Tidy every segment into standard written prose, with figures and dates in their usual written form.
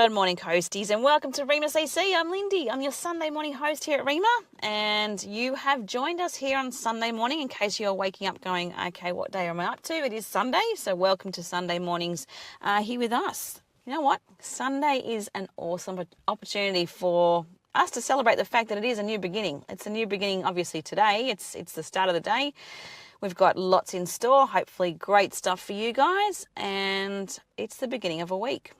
Good morning, Coasties, and welcome to Rhema CC. I'm Lindy. I'm your Sunday morning host here at Rhema, and you have joined us here on Sunday morning in case you're waking up going, okay, what day am I up to? It is Sunday, so welcome to Sunday mornings here with us. You know what? Sunday is an awesome opportunity for us to celebrate the fact that it is a new beginning. It's a new beginning, obviously, today. It's the start of the day. We've got lots in store, hopefully great stuff for you guys, and it's the beginning of a week.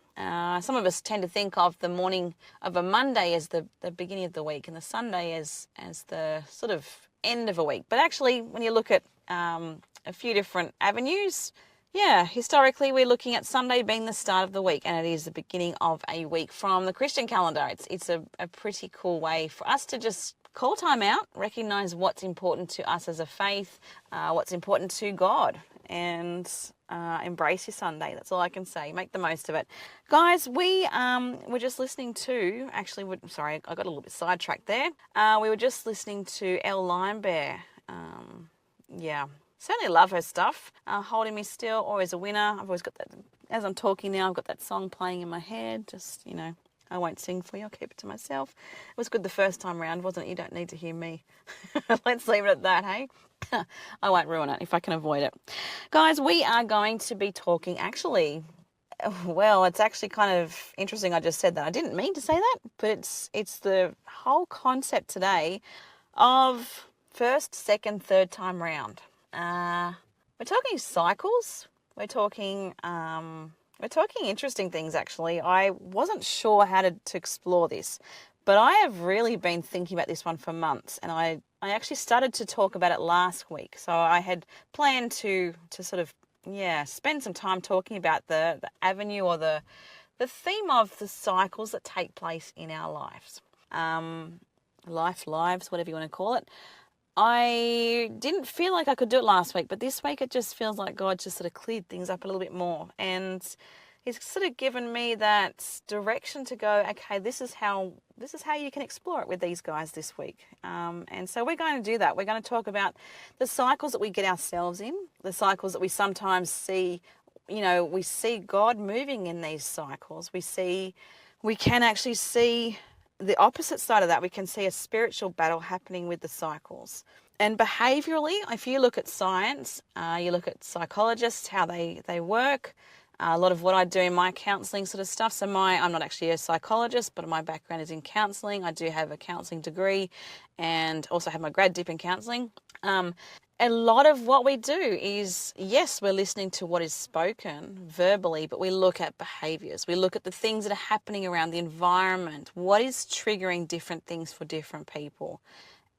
Some of us tend to think of the morning of a Monday as the beginning of the week and the Sunday as the sort of end of a week. But actually, when you look at a few different avenues, historically we're looking at Sunday being the start of the week, and it is the beginning of a week from the Christian calendar. It's a pretty cool way for us to just call time out, recognize what's important to us as a faith, what's important to God, and embrace your Sunday. That's all I can say. Make the most of it. Guys, we were just listening to, I got a little bit sidetracked there. We were just listening to Elle Linebear. Certainly love her stuff. Holding Me Still, always a winner. I've always got that, as I'm talking now, I've got that song playing in my head. Just, I won't sing for you. I'll keep it to myself. It was good the first time round, wasn't it? You don't need to hear me. Let's leave it at that, hey? I won't ruin it if I can avoid it. Guys, we are going to be talking it's actually kind of interesting I just said that. I didn't mean to say that, but it's the whole concept today of first, second, third time round. We're talking cycles. We're talking interesting things, actually. I wasn't sure how to explore this, but I have really been thinking about this one for months, and I actually started to talk about it last week. So I had planned to sort of, spend some time talking about the avenue or the theme of the cycles that take place in our lives. Lives, whatever you want to call it. I didn't feel like I could do it last week, but this week it just feels like God just sort of cleared things up a little bit more. And He's sort of given me that direction to go, okay, this is how you can explore it with these guys this week. And so we're going to do that. We're going to talk about the cycles that we get ourselves in, the cycles that we sometimes see, we see God moving in these cycles. We can actually see the opposite side of that. We can see a spiritual battle happening with the cycles. And behaviorally, if you look at science, you look at psychologists, how they work, a lot of what I do in my counselling sort of stuff. So I'm not actually a psychologist, but my background is in counselling. I do have a counselling degree and also have my grad dip in counselling. A lot of what we do is, yes, we're listening to what is spoken verbally, but we look at behaviours. We look at the things that are happening around the environment. What is triggering different things for different people?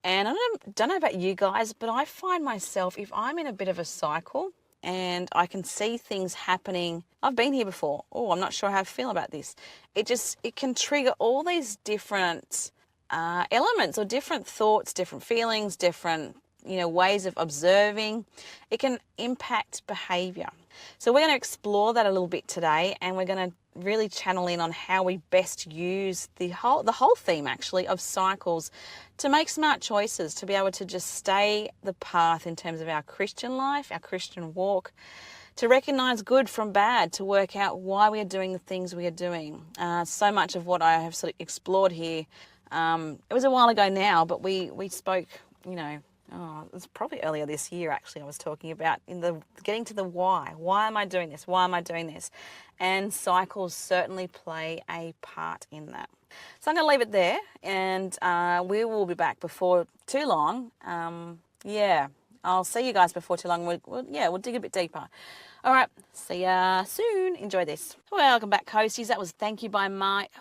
And I don't know about you guys, but I find myself, if I'm in a bit of a cycle and I can see things happening, I've been here before. Oh, I'm not sure how I feel about this. It can trigger all these different elements or different thoughts, different feelings, different ways of observing. It can impact behaviour. So we're going to explore that a little bit today, and we're going to really channel in on how we best use the whole theme actually of cycles to make smart choices, to be able to just stay the path in terms of our Christian life, our Christian walk, to recognise good from bad, to work out why we are doing the things we are doing. So much of what I have sort of explored here, it was a while ago now, but we spoke, it was probably earlier this year, actually, I was talking about getting to the why. Why am I doing this? Why am I doing this? And cycles certainly play a part in that. So I'm going to leave it there, and we will be back before too long. I'll see you guys before too long. We'll dig a bit deeper. All right, see ya soon. Enjoy this. Welcome back, Coasties. That was Thank You by Mike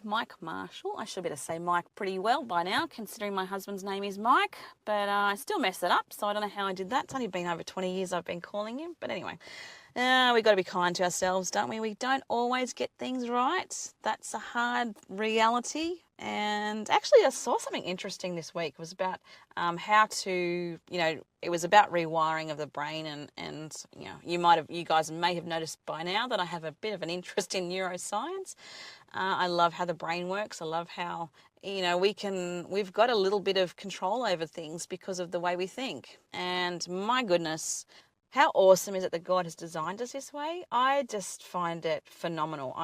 Marshall. I should be able to say Mike pretty well by now, considering my husband's name is Mike, but I still mess it up, so I don't know how I did that. It's only been over 20 years I've been calling him, but anyway. We've got to be kind to ourselves, don't we? We don't always get things right. That's a hard reality. And actually, I saw something interesting this week. It was about it was about rewiring of the brain. And you guys may have noticed by now that I have a bit of an interest in neuroscience. I love how the brain works. I love how, we've got a little bit of control over things because of the way we think. And my goodness, how awesome is it that God has designed us this way? I just find it phenomenal.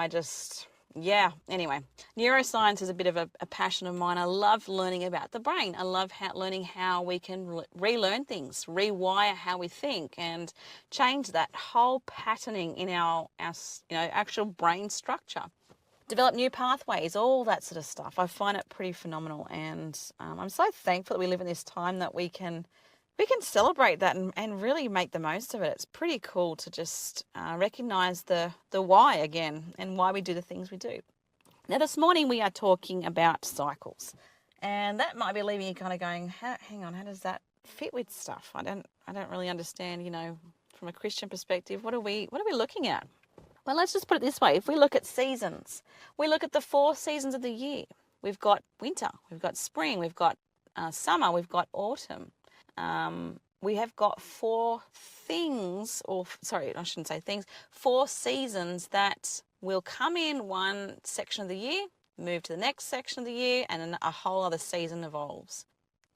yeah, anyway, neuroscience is a bit of a passion of mine. I love learning about the brain. I love learning how we can relearn things, rewire how we think, and change that whole patterning in our actual brain structure. Develop new pathways, all that sort of stuff. I find it pretty phenomenal, and I'm so thankful that we live in this time that we can celebrate that and really make the most of it. It's pretty cool to just recognize the why again and why we do the things we do. Now, this morning we are talking about cycles, and that might be leaving you kind of going, hang on, how does that fit with stuff? I don't really understand, from a Christian perspective, what are we looking at? Well, let's just put it this way. If we look at seasons, we look at the 4 seasons of the year. We've got winter, we've got spring, we've got summer, we've got autumn. We have got 4 things, I shouldn't say things, 4 seasons that will come in one section of the year, move to the next section of the year, and then a whole other season evolves.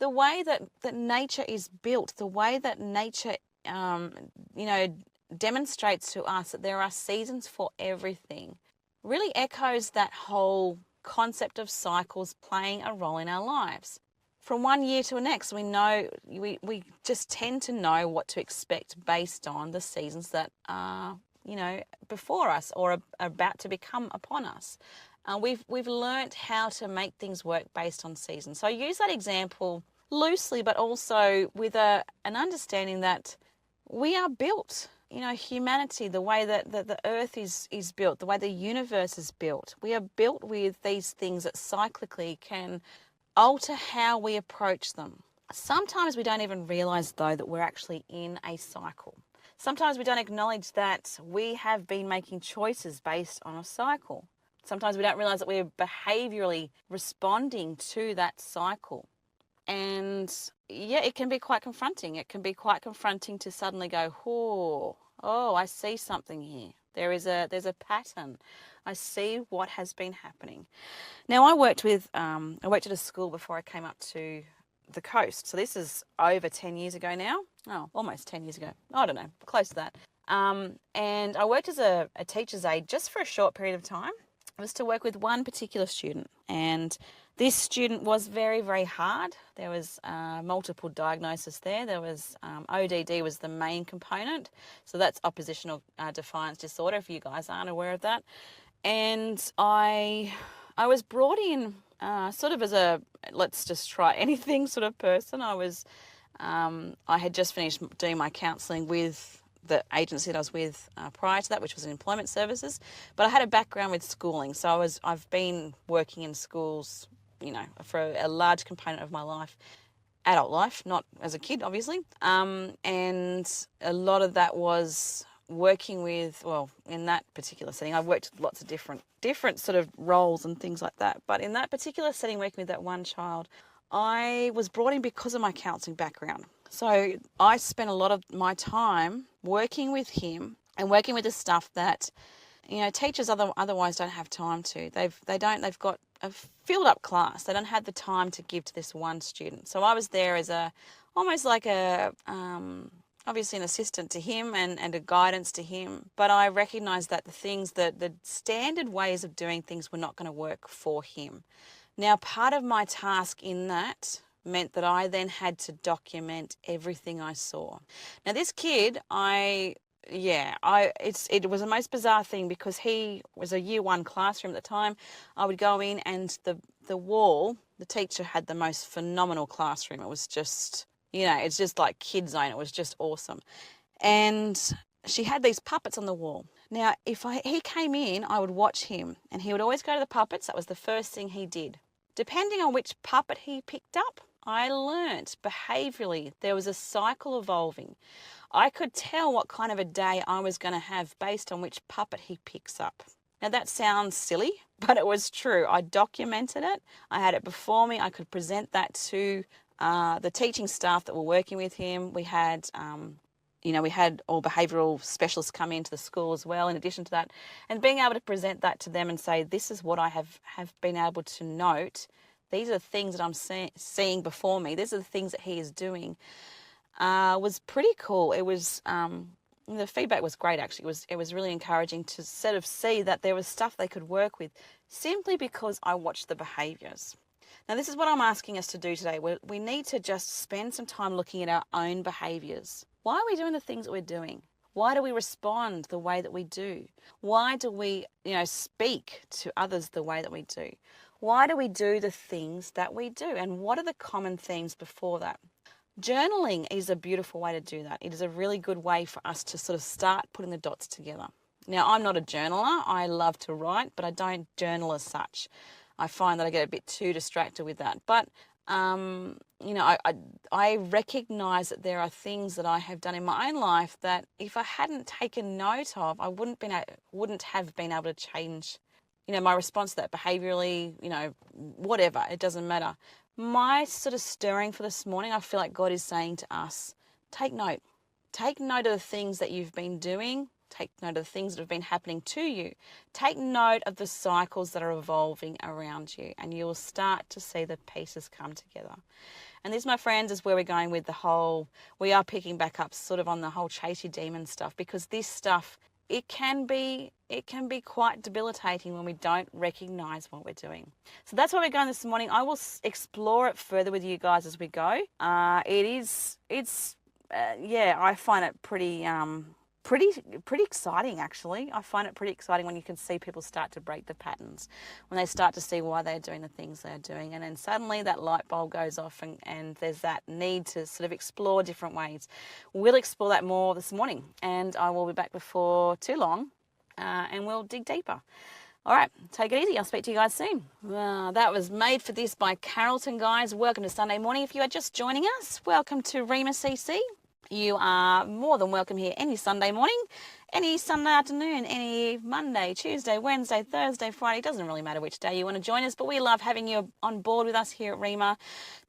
The way that nature is built, the way that nature, demonstrates to us that there are seasons for everything, really echoes that whole concept of cycles playing a role in our lives. From one year to the next, we just tend to know what to expect based on the seasons that are, before us or are about to become upon us. We've learnt how to make things work based on seasons. So I use that example loosely, but also with an understanding that we are built. Humanity, the way that the earth is built, the way the universe is built, we are built with these things that cyclically can alter how we approach them. Sometimes we don't even realize, though, that we're actually in a cycle. Sometimes we don't acknowledge that we have been making choices based on a cycle. Sometimes we don't realize that we're behaviorally responding to that cycle. And yeah, it can be quite confronting. It can be quite confronting to suddenly go, oh, I see something here. There's a pattern. I see what has been happening. Now, I worked at a school before I came up to the coast. So this is over 10 years ago now. Oh, almost 10 years ago. I don't know, close to that. And I worked as a teacher's aide just for a short period of time. It was to work with one particular student, and this student was very, very hard. There was multiple diagnoses there. There was ODD was the main component. So that's oppositional defiance disorder, if you guys aren't aware of that. And I was brought in sort of as a let's just try anything sort of person. I had just finished doing my counselling with the agency that I was with prior to that, which was in employment services, but I had a background with schooling. So I've been working in schools, for a large component of my life, adult life, not as a kid, obviously. And a lot of that was working with, in that particular setting, I've worked with lots of different sort of roles and things like that. But in that particular setting, working with that one child, I was brought in because of my counselling background. So I spent a lot of my time working with him and working with the stuff that, teachers otherwise don't have time to. They've got a filled up class. They don't have the time to give to this one student. So I was there as almost like obviously an assistant to him and a guidance to him. But I recognised that the standard ways of doing things were not going to work for him. Now, part of my task in that meant that I then had to document everything I saw. Now, this kid, it was the most bizarre thing because he was a year 1 classroom at the time. I would go in and the wall, the teacher had the most phenomenal classroom. It was just, it's just like Kid Zone. It was just awesome. And she had these puppets on the wall. Now, he came in, I would watch him and he would always go to the puppets. That was the first thing he did. Depending on which puppet he picked up, I learnt behaviourally there was a cycle evolving. I could tell what kind of a day I was going to have based on which puppet he picks up. Now that sounds silly, but it was true. I documented it. I had it before me. I could present that to the teaching staff that were working with him. We had all behavioural specialists come into the school as well in addition to that. And being able to present that to them and say, this is what I have been able to note. These are the things that I'm seeing before me. These are the things that he is doing. Was pretty cool. It was the feedback was great, actually. It was really encouraging to sort of see that there was stuff they could work with simply because I watched the behaviours. Now, this is what I'm asking us to do today. We need to just spend some time looking at our own behaviours. Why are we doing the things that we're doing? Why do we respond the way that we do? Why do we, speak to others the way that we do? Why do we do the things that we do? And what are the common themes before that? Journaling is a beautiful way to do that. It is a really good way for us to sort of start putting the dots together. Now, I'm not a journaler. I love to write, but I don't journal as such. I find that I get a bit too distracted with that. But, I recognize that there are things that I have done in my own life that if I hadn't taken note of, I wouldn't have been able to change, my response to that behaviorally, whatever. It doesn't matter. My sort of stirring for this morning, I feel like God is saying to us, take note. Take note of the things that you've been doing. Take note of the things that have been happening to you. Take note of the cycles that are evolving around you, and you will start to see the pieces come together. And this, my friends, is where we're going with we are picking back up sort of on the whole chase your demon stuff, because this stuff, it can be quite debilitating when we don't recognize what we're doing. So that's where we're going this morning. I will explore it further with you guys as we go. I find it pretty exciting, actually. I find it pretty exciting when you can see people start to break the patterns, when they start to see why they're doing the things they're doing, and then suddenly that light bulb goes off and there's that need to sort of explore different ways. We'll explore that more this morning, and I will be back before too long, and we'll dig deeper. All right, take it easy. I'll speak to you guys soon. That was Made for This by Carrollton, guys. Welcome to Sunday morning. If you are just joining us, welcome to Rhema CC. You are more than welcome here any Sunday morning, any Sunday afternoon, any Monday, Tuesday, Wednesday, Thursday, Friday. It doesn't really matter which day you want to join us, but we love having you on board with us here at Rhema.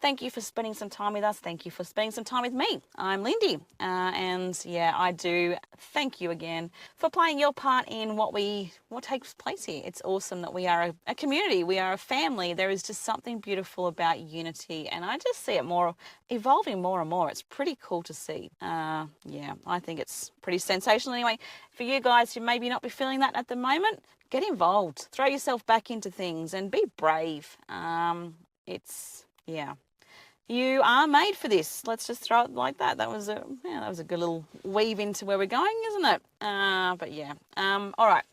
Thank you for spending some time with us. Thank you for spending some time with me. I'm Lindy, I do thank you again for playing your part in what takes place here. It's awesome that we are a community. We are a family. There is just something beautiful about unity, and I just see it evolving more and more. It's pretty cool to see. I think it's pretty sensational. Anyway, for you guys who maybe not be feeling that at the moment, get involved. Throw yourself back into things and be brave. You are made for this. Let's just throw it like that. That was a good little weave into where we're going, isn't it? All right.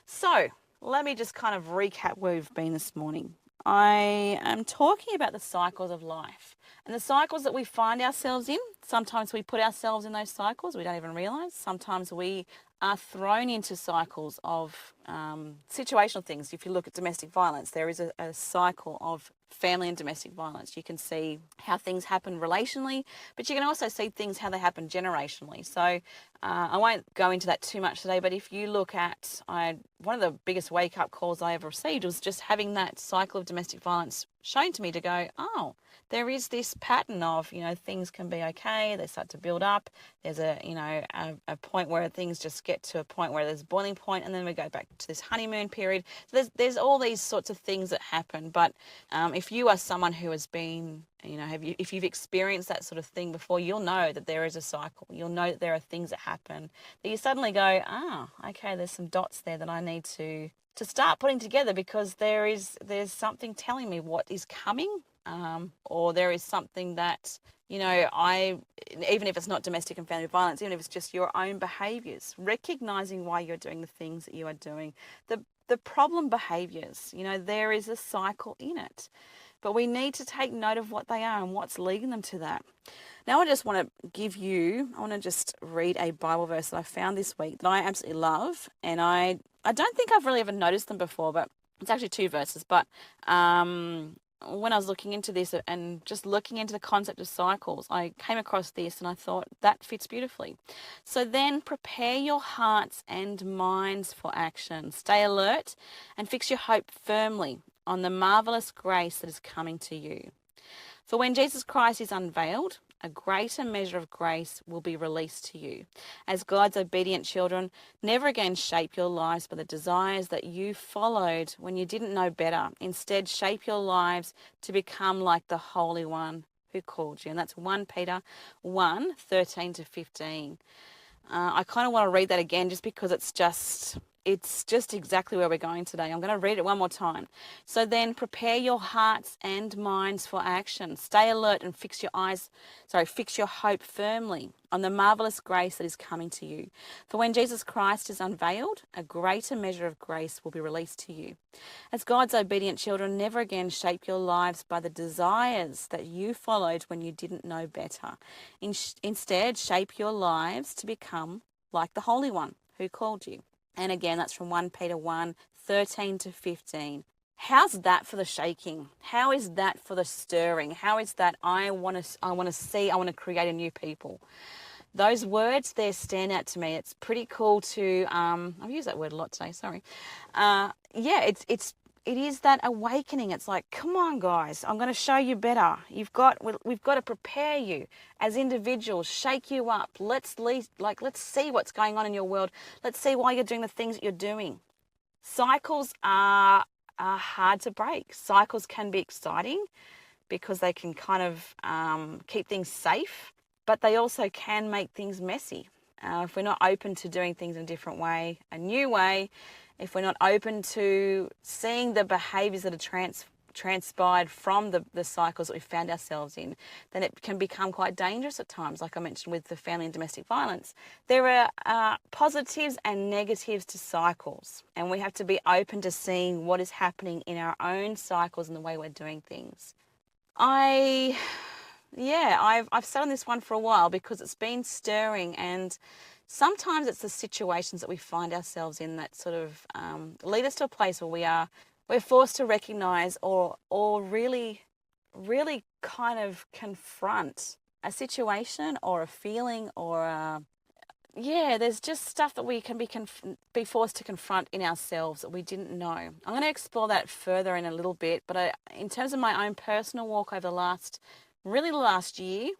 So let me just kind of recap where we've been this morning. I am talking about the cycles of life and the cycles that we find ourselves in. Sometimes we put ourselves in those cycles. We don't even realize. Sometimes we are thrown into cycles of situational things. If you look at domestic violence, there is a cycle of family and domestic violence. You can see how things happen relationally, but you can also see how they happen generationally. So I won't go into that too much today, but if you look at one of the biggest wake-up calls I ever received was just having that cycle of domestic violence shown to me, to go, oh, there is this pattern of, things can be okay, they start to build up. There's a point where things just get to a point where there's a boiling point, and then we go back to this honeymoon period. So there's all these sorts of things that happen. But if you are someone who has been, if you've experienced that sort of thing before, you'll know that there is a cycle. You'll know that there are things that happen that you suddenly go, okay, there's some dots there that I need to start putting together, because there's something telling me what is coming, or there is something that, even if it's not domestic and family violence, even if it's just your own behaviours, recognising why you're doing the things that you are doing, the problem behaviours, there is a cycle in it. But we need to take note of what they are and what's leading them to that. Now I just want to just read a Bible verse that I found this week that I absolutely love. And I don't think I've really ever noticed them before, but it's actually two verses. But when I was looking into this and just looking into the concept of cycles, I came across this and I thought that fits beautifully. So then prepare your hearts and minds for action. Stay alert and fix your hope firmly on the marvelous grace that is coming to you. For when Jesus Christ is unveiled, a greater measure of grace will be released to you. As God's obedient children, never again shape your lives by the desires that you followed when you didn't know better. Instead, shape your lives to become like the Holy One who called you. And that's 1 Peter 1:13-15. I kind of want to read that again just because it's just exactly where we're going today. I'm going to read it one more time. So then prepare your hearts and minds for action. Stay alert and fix your hope firmly on the marvelous grace that is coming to you. For when Jesus Christ is unveiled, a greater measure of grace will be released to you. As God's obedient children, never again shape your lives by the desires that you followed when you didn't know better. Instead, shape your lives to become like the Holy One who called you. And again, that's from 1 Peter 1:13-15. How's that for the shaking? How is that for the stirring? How is that I want to create a new people? Those words there stand out to me. It's pretty cool to, I've used that word a lot today, sorry. It is that awakening. It's like, come on, guys, I'm going to show you better. We've got to prepare you as individuals, shake you up. Let's see what's going on in your world. Let's see why you're doing the things that you're doing. Cycles are hard to break. Cycles can be exciting because they can kind of keep things safe, but they also can make things messy. If we're not open to doing things in a different way, a new way, if we're not open to seeing the behaviours that are transpired from the cycles that we found ourselves in, then it can become quite dangerous at times, like I mentioned with the family and domestic violence. There are positives and negatives to cycles, and we have to be open to seeing what is happening in our own cycles and the way we're doing things. I've sat on this one for a while because it's been stirring, and sometimes it's the situations that we find ourselves in that sort of lead us to a place where we're forced to recognize or really, really kind of confront a situation or a feeling or there's just stuff that we can be forced to confront in ourselves that we didn't know. I'm going to explore that further in a little bit, but in terms of my own personal walk over the last year,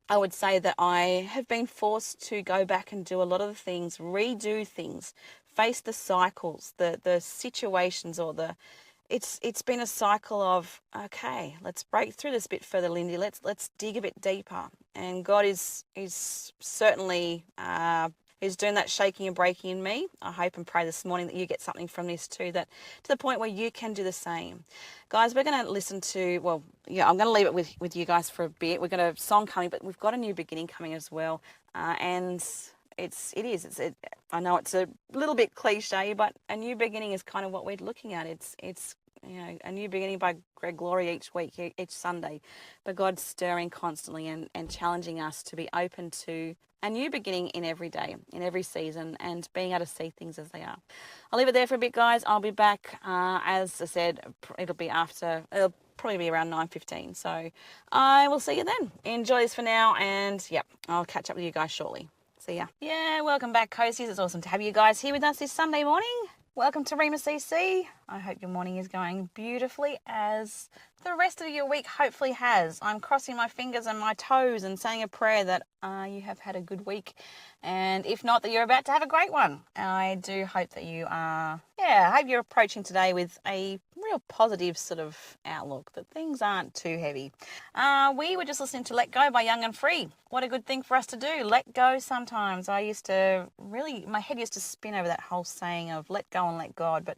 I would say that I have been forced to go back and do a lot of the things, redo things, face the cycles, the situations, or it's been a cycle of, okay, let's break through this a bit further, Lindy. Let's dig a bit deeper. And God is certainly is doing that shaking and breaking in me. I hope and pray this morning that you get something from this too, that to the point where you can do the same. Guys, we're going to listen to, I'm going to leave it with you guys for a bit. We've got a song coming, but we've got a new beginning coming as well. And I know it's a little bit cliche, but a new beginning is kind of what we're looking at. It's a new beginning by Greg Glory each week, each Sunday, but God's stirring constantly and challenging us to be open to a new beginning in every day, in every season, and being able to see things as they are. I'll leave it there for a bit, guys. I'll be back, as I said, it'll probably be around 9:15, so I will see you then. Enjoy this for now, and I'll catch up with you guys shortly. See ya. Yeah, welcome back, Coasties. It's awesome to have you guys here with us this Sunday morning. Welcome to Rhema CC. I hope your morning is going beautifully, as the rest of your week hopefully has. I'm crossing my fingers and my toes and saying a prayer that you have had a good week, and if not, that you're about to have a great one. I do hope that you are, I hope you're approaching today with a real positive sort of outlook, that things aren't too heavy. We were just listening to Let Go by Young and Free. What a good thing for us to do, let go sometimes. My head used to spin over that whole saying of let go and let God, but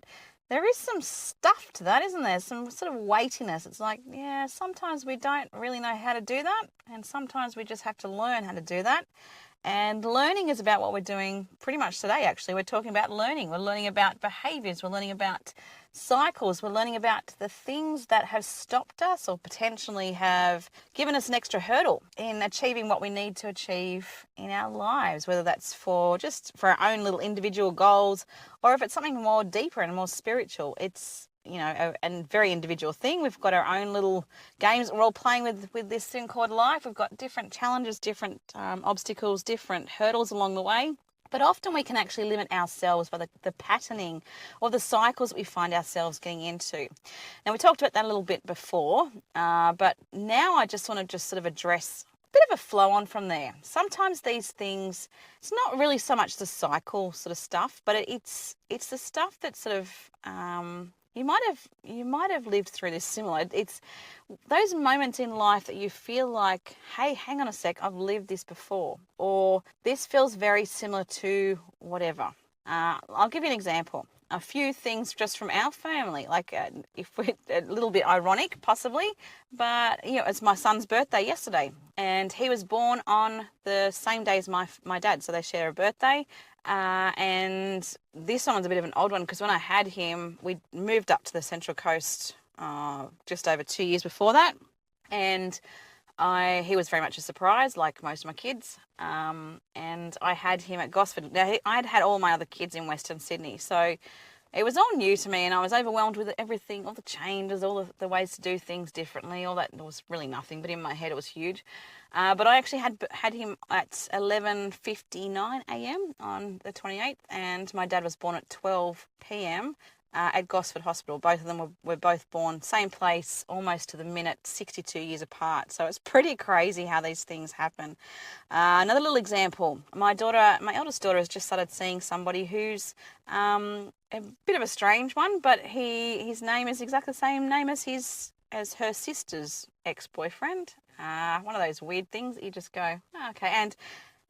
there is some stuff to that, isn't there? Some sort of weightiness. It's like, sometimes we don't really know how to do that, and sometimes we just have to learn how to do that. And learning is about what we're doing pretty much today, actually. We're talking about learning. We're learning about behaviours. We're learning about cycles. We're learning about the things that have stopped us or potentially have given us an extra hurdle in achieving what we need to achieve in our lives, whether that's for our own little individual goals, or if it's something more deeper and more spiritual. It's a very individual thing. We've got our own little games that we're all playing with this thing called life. We've got different challenges, different obstacles, different hurdles along the way. But often we can actually limit ourselves by the patterning or the cycles that we find ourselves getting into. Now, we talked about that a little bit before, but now I just want to sort of address a bit of a flow on from there. Sometimes these things, it's not really so much the cycle sort of stuff, but it's the stuff that sort of you might have lived through this similar. It's those moments in life that you feel like, hey, hang on a sec, I've lived this before, or this feels very similar to whatever. I'll give you an example. A few things just from our family, like if we're a little bit ironic, possibly, but it's my son's birthday yesterday, and he was born on the same day as my dad, so they share a birthday. And this one's a bit of an old one because when I had him, we moved up to the Central Coast just over 2 years before that, and he was very much a surprise, like most of my kids. And I had him at Gosford. Now, I'd had all my other kids in Western Sydney, so it was all new to me, and I was overwhelmed with everything, all the changes, all the ways to do things differently, all that. There was really nothing, but in my head it was huge. But I actually had him at 11:59 a.m. on the 28th, and my dad was born at 12 p.m. At Gosford Hospital. Both of them were both born same place, almost to the minute, 62 years apart. So it's pretty crazy how these things happen. Another little example, my eldest daughter has just started seeing somebody who's a bit of a strange one, but his name is exactly the same name as her sister's ex-boyfriend. One of those weird things that you just go, oh, okay. And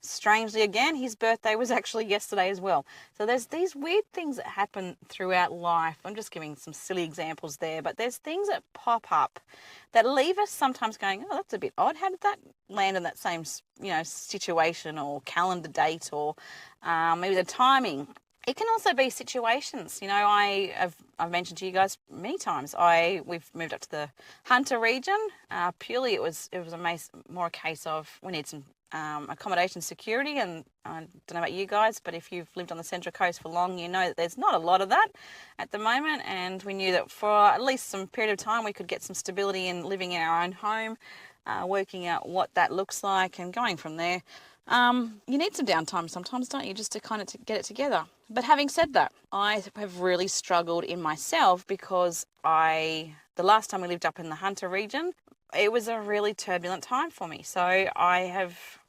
strangely again, his birthday was actually yesterday as well. So there's these weird things that happen throughout life. I'm just giving some silly examples there, but there's things that pop up that leave us sometimes going, oh, that's a bit odd. How did that land in that same, situation or calendar date, or maybe the timing? It can also be situations. I've mentioned to you guys many times. We've moved up to the Hunter region. Purely, it was more a case of we need some accommodation security, and I don't know about you guys, but if you've lived on the Central Coast for long, you know that there's not a lot of that at the moment, and we knew that for at least some period of time we could get some stability in living in our own home, working out what that looks like and going from there. You need some downtime sometimes, don't you, just to kind of get it together. But having said that, I have really struggled in myself because the last time we lived up in the Hunter region, it was a really turbulent time for me. So I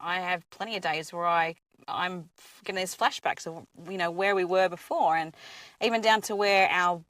have plenty of days where I'm getting these flashbacks of where we were before, and even down to where our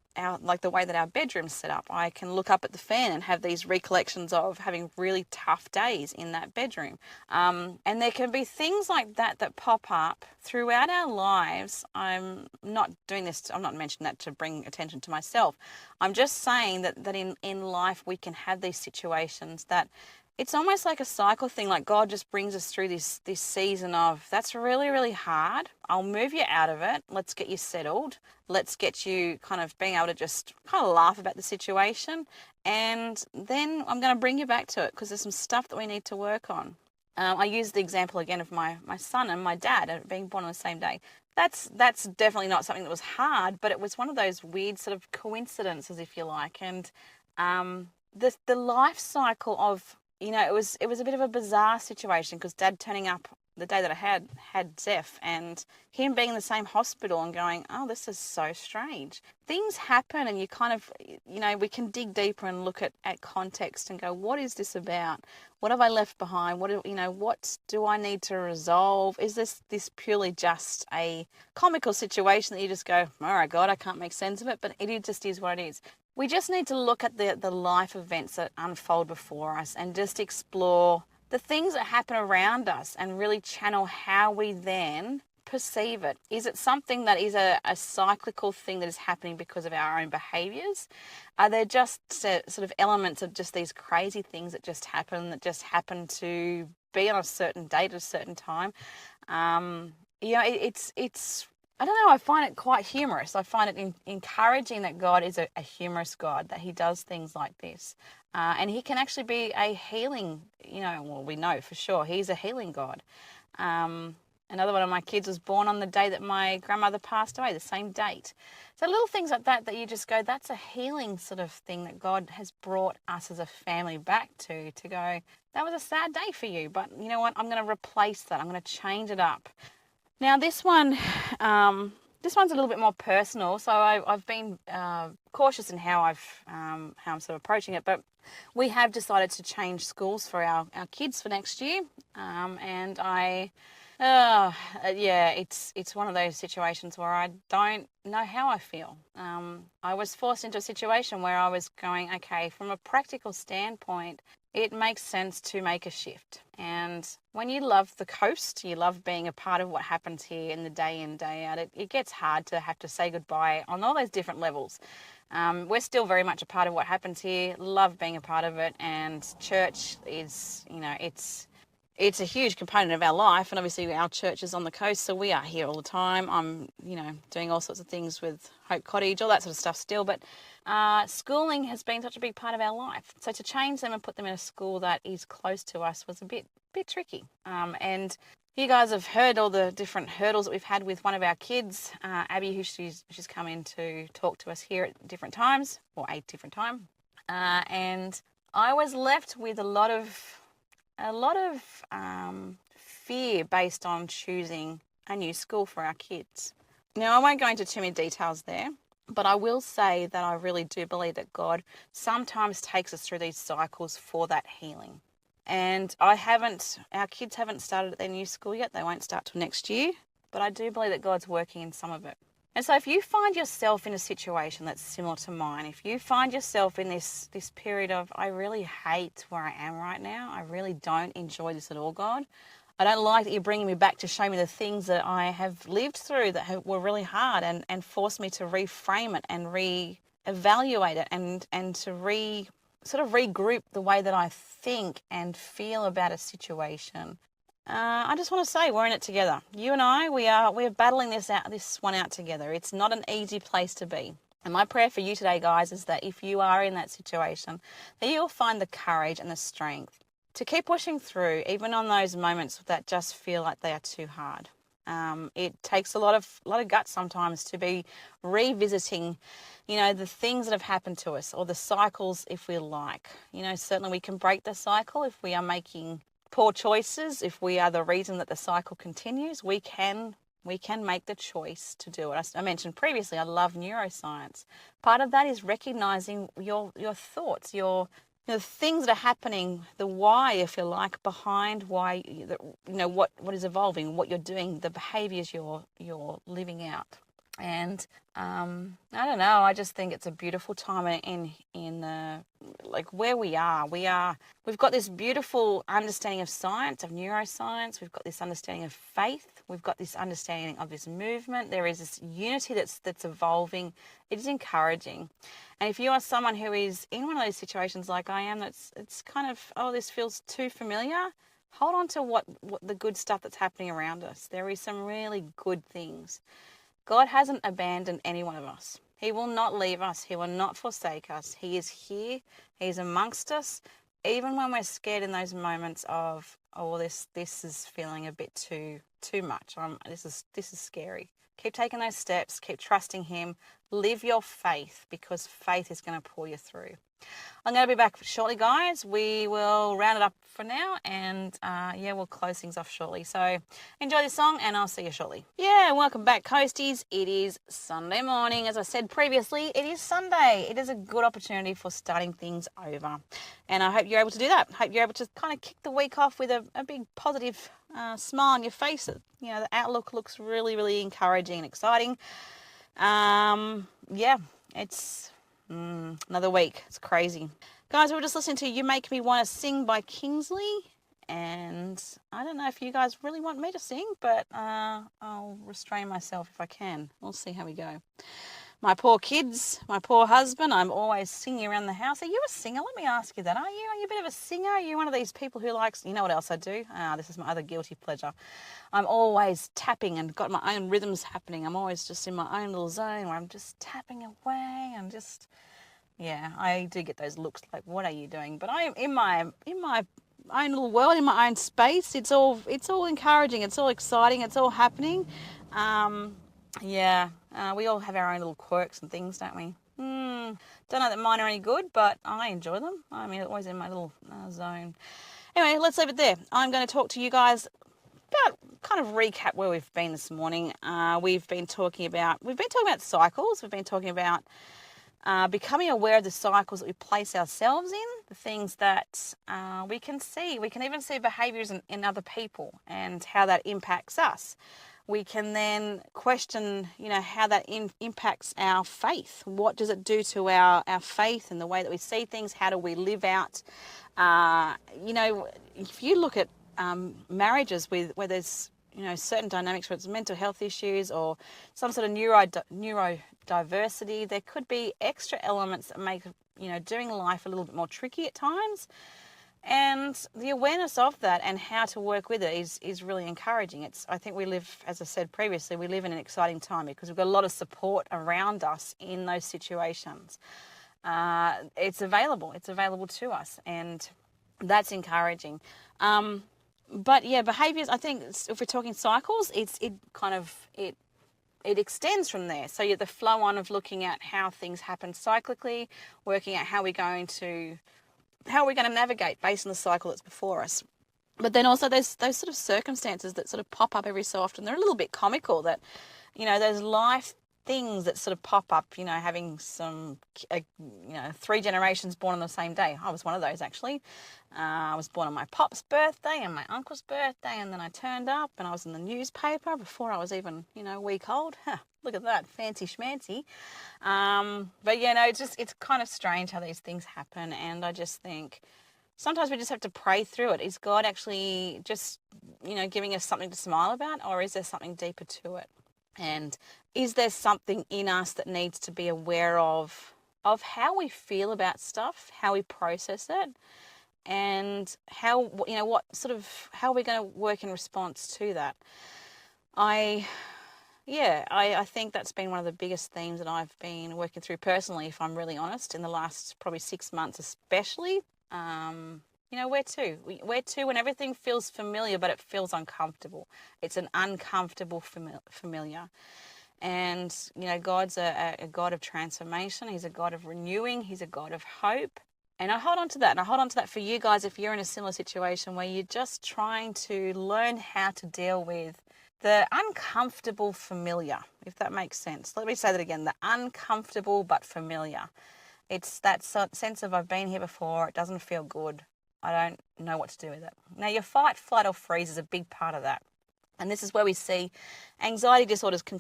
like the way that our bedroom's set up. I can look up at the fan and have these recollections of having really tough days in that bedroom. And there can be things like that pop up throughout our lives. I'm not mentioning that to bring attention to myself. I'm just saying that in life we can have these situations that it's almost like a cycle thing, like God just brings us through this season of, that's really, really hard. I'll move you out of it. Let's get you settled. Let's get you kind of being able to just kind of laugh about the situation. And then I'm going to bring you back to it because there's some stuff that we need to work on. I use the example again of my son and my dad being born on the same day. That's definitely not something that was hard, but it was one of those weird sort of coincidences, if you like. And the life cycle of, it was a bit of a bizarre situation because Dad turning up the day that I had Zeph and him being in the same hospital and going, oh, this is so strange. Things happen and you kind of, we can dig deeper and look at context and go, what is this about? What have I left behind? What do I need to resolve? Is this purely just a comical situation that you just go, all right, God, I can't make sense of it, but it just is what it is. We just need to look at the life events that unfold before us and just explore the things that happen around us and really channel how we then perceive it. Is it something that is a cyclical thing that is happening because of our own behaviours? Are there just sort of elements of just these crazy things that just happen to be on a certain date at a certain time? It's I don't know, I find it quite humorous. I find it encouraging that God is a humorous God, that he does things like this. And he can actually be a healing, we know for sure he's a healing God. Another one of my kids was born on the day that my grandmother passed away, the same date. So little things like that you just go, that's a healing sort of thing that God has brought us as a family back to go, that was a sad day for you, but you know what, I'm going to replace that. I'm going to change it up. Now this one's a little bit more personal, so I've been cautious in how I'm sort of approaching it. But we have decided to change schools for our kids for next year, and I Yeah, it's one of those situations where I don't know how I feel. I was forced into a situation where I was going, okay, from a practical standpoint, it makes sense to make a shift. And when you love the coast, you love being a part of what happens here in the day in, day out, it gets hard to have to say goodbye on all those different levels. We're still very much a part of what happens here, love being a part of it, and church is, it's a huge component of our life, and obviously our church is on the coast, so we are here all the time. I'm, doing all sorts of things with Hope Cottage, all that sort of stuff still, but schooling has been such a big part of our life. So to change them and put them in a school that is close to us was a bit tricky. And you guys have heard all the different hurdles that we've had with one of our kids, Abby, who she's come in to talk to us here at different times, or a different time. And I was left with a lot of fear based on choosing a new school for our kids. Now, I won't go into too many details there, but I will say that I really do believe that God sometimes takes us through these cycles for that healing. And our kids haven't started at their new school yet. They won't start till next year, but I do believe that God's working in some of it. And so if you find yourself in a situation that's similar to mine, if you find yourself in this period of, I really hate where I am right now, I really don't enjoy this at all, God, I don't like that you're bringing me back to show me the things that I have lived through that were really hard, and force me to reframe it and re-evaluate it and to regroup the way that I think and feel about a situation. I just want to say we're in it together. You and I, we're battling this one out together. It's not an easy place to be. And my prayer for you today, guys, is that if you are in that situation, that you'll find the courage and the strength to keep pushing through, even on those moments that just feel like they are too hard. It takes a lot of guts sometimes to be revisiting, the things that have happened to us, or the cycles, if we like. Certainly we can break the cycle if we are making poor choices. If we are the reason that the cycle continues, we can make the choice to do it. I mentioned previously, I love neuroscience. Part of that is recognizing your thoughts, the things that are happening, the why, if you like, behind why, what is evolving, what you're doing, the behaviors you're living out. And I don't know, I just think it's a beautiful time in where we are. We've got this beautiful understanding of science, of neuroscience. We've got this understanding of faith. We've got this understanding of this movement. There is this unity that's evolving. It is encouraging. And if you are someone who is in one of those situations like I am, it's kind of, this feels too familiar, hold on to what the good stuff that's happening around us. There is some really good things. God hasn't abandoned any one of us. He will not leave us. He will not forsake us. He is here. He's amongst us. Even when we're scared in those moments of, this is feeling a bit too much. This is scary. Keep taking those steps. Keep trusting Him. Live your faith, because faith is going to pull you through. I'm going to be back shortly, guys. We will round it up for now, and we'll close things off shortly. So enjoy this song, and I'll see you shortly. Yeah, welcome back, Coasties. It is Sunday morning. As I said previously, it is Sunday. It is a good opportunity for starting things over, and I hope you're able to do that. I hope you're able to kind of kick the week off with a big positive smile on your face. The outlook looks really, really encouraging and exciting. It's another week. It's crazy. Guys, we were just listening to You Make Me Want to Sing by Kingsley. And I don't know if you guys really want me to sing, but I'll restrain myself if I can. We'll see how we go. My poor kids, my poor husband, I'm always singing around the house. Are you a singer? Let me ask you that. Are you a bit of a singer? Are you one of these people who likes, you know what else I do? This is my other guilty pleasure. I'm always tapping and got my own rhythms happening. I'm always just in my own little zone where I'm just tapping away and just, I do get those looks like, what are you doing? But I'm in my own little world, in my own space. It's all encouraging. It's all exciting. It's all happening. We all have our own little quirks and things, don't we? Don't know that mine are any good, but I enjoy them. I'm always in my little zone. Anyway, let's leave it there. I'm going to talk to you guys about, kind of recap where we've been this morning. We've been talking about cycles. We've been talking about becoming aware of the cycles that we place ourselves in, the things that we can see. We can even see behaviors in other people and how that impacts us. We can then question, how that impacts our faith. What does it do to our faith and the way that we see things? How do we live out? If you look at marriages where there's certain dynamics, where it's mental health issues or some sort of neurodiversity, there could be extra elements that make doing life a little bit more tricky at times. And the awareness of that and how to work with it is really encouraging. I think we live, as I said previously, we live in an exciting time because we've got a lot of support around us in those situations. It's available to us, and that's encouraging. But yeah, behaviours, I think if we're talking cycles, it extends from there. So the flow on of looking at how things happen cyclically, working out how we're going to navigate based on the cycle that's before us. But then also there's those sort of circumstances that sort of pop up every so often. They're a little bit comical, that, those life things that sort of pop up, having some, 3 generations born on the same day. I was one of those, actually. I was born on my pop's birthday and my uncle's birthday, and then I turned up and I was in the newspaper before I was even, a week old. Look at that, fancy schmancy. But it's kind of strange how these things happen, and I just think sometimes we just have to pray through it. Is God actually just, giving us something to smile about, or is there something deeper to it? And is there something in us that needs to be aware of how we feel about stuff, how we process it, and how, how are we going to work in response to that? I think that's been one of the biggest themes that I've been working through personally, if I'm really honest, in the last probably 6 months especially. Where to when everything feels familiar but it feels uncomfortable. It's an uncomfortable familiar. And, God's a God of transformation. He's a God of renewing. He's a God of hope. And I hold on to that. And I hold on to that for you guys if you're in a similar situation where you're just trying to learn how to deal with the uncomfortable familiar, if that makes sense. Let me say that again, the uncomfortable but familiar. It's that sense of, I've been here before, it doesn't feel good, I don't know what to do with it. Now, your fight, flight or freeze is a big part of that. And this is where we see anxiety disorders can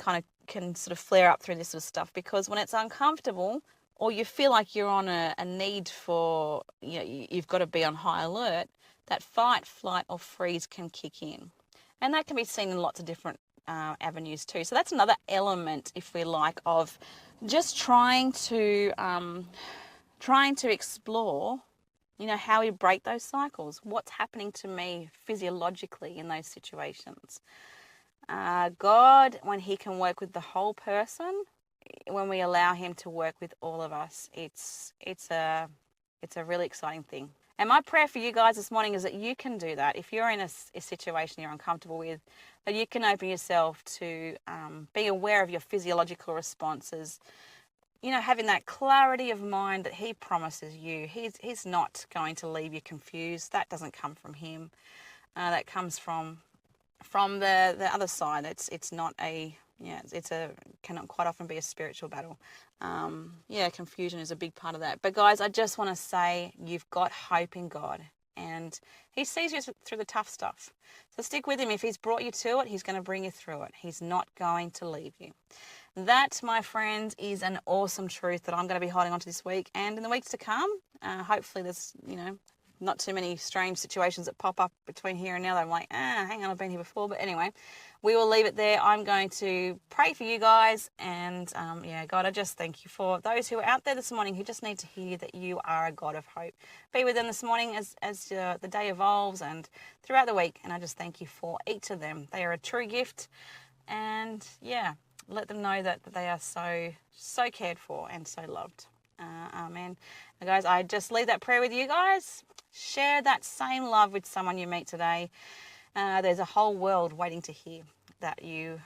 sort of flare up through this sort of stuff, because when it's uncomfortable or you feel like you're on a need for, you've got to be on high alert, that fight, flight or freeze can kick in. And that can be seen in lots of different avenues too. So that's another element, if we like, of just trying to explore, how we break those cycles. What's happening to me physiologically in those situations? God, when he can work with the whole person, when we allow him to work with all of us, it's a really exciting thing. And my prayer for you guys this morning is that you can do that. If you're in a situation you're uncomfortable with, that you can open yourself to be aware of your physiological responses, having that clarity of mind that he promises you. He's not going to leave you confused. That doesn't come from him. That comes from the other side. It's not cannot quite often be a spiritual battle. Confusion is a big part of that. But guys, I just want to say you've got hope in God, and he sees you through the tough stuff. So stick with him. If he's brought you to it, he's going to bring you through it. He's not going to leave you. That, my friends, is an awesome truth that I'm going to be holding on to this week and in the weeks to come. Hopefully there's, not too many strange situations that pop up between here and now that I'm like, hang on, I've been here before. But anyway, we will leave it there. I'm going to pray for you guys. And God, I just thank you for those who are out there this morning who just need to hear that you are a God of hope. Be with them this morning as the day evolves and throughout the week. And I just thank you for each of them. They are a true gift. And let them know that they are so cared for and so loved. Amen. Now, guys, I just leave that prayer with you guys. Share that same love with someone you meet today. There's a whole world waiting to hear that you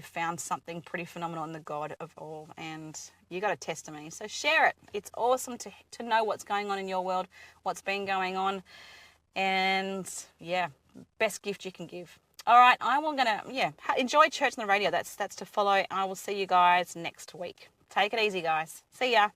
found something pretty phenomenal in the God of all, and you got a testimony. So share it. It's awesome to know what's going on in your world, what's been going on, and best gift you can give. All right, I'm going to enjoy church on the radio. That's to follow. I will see you guys next week. Take it easy, guys. See ya.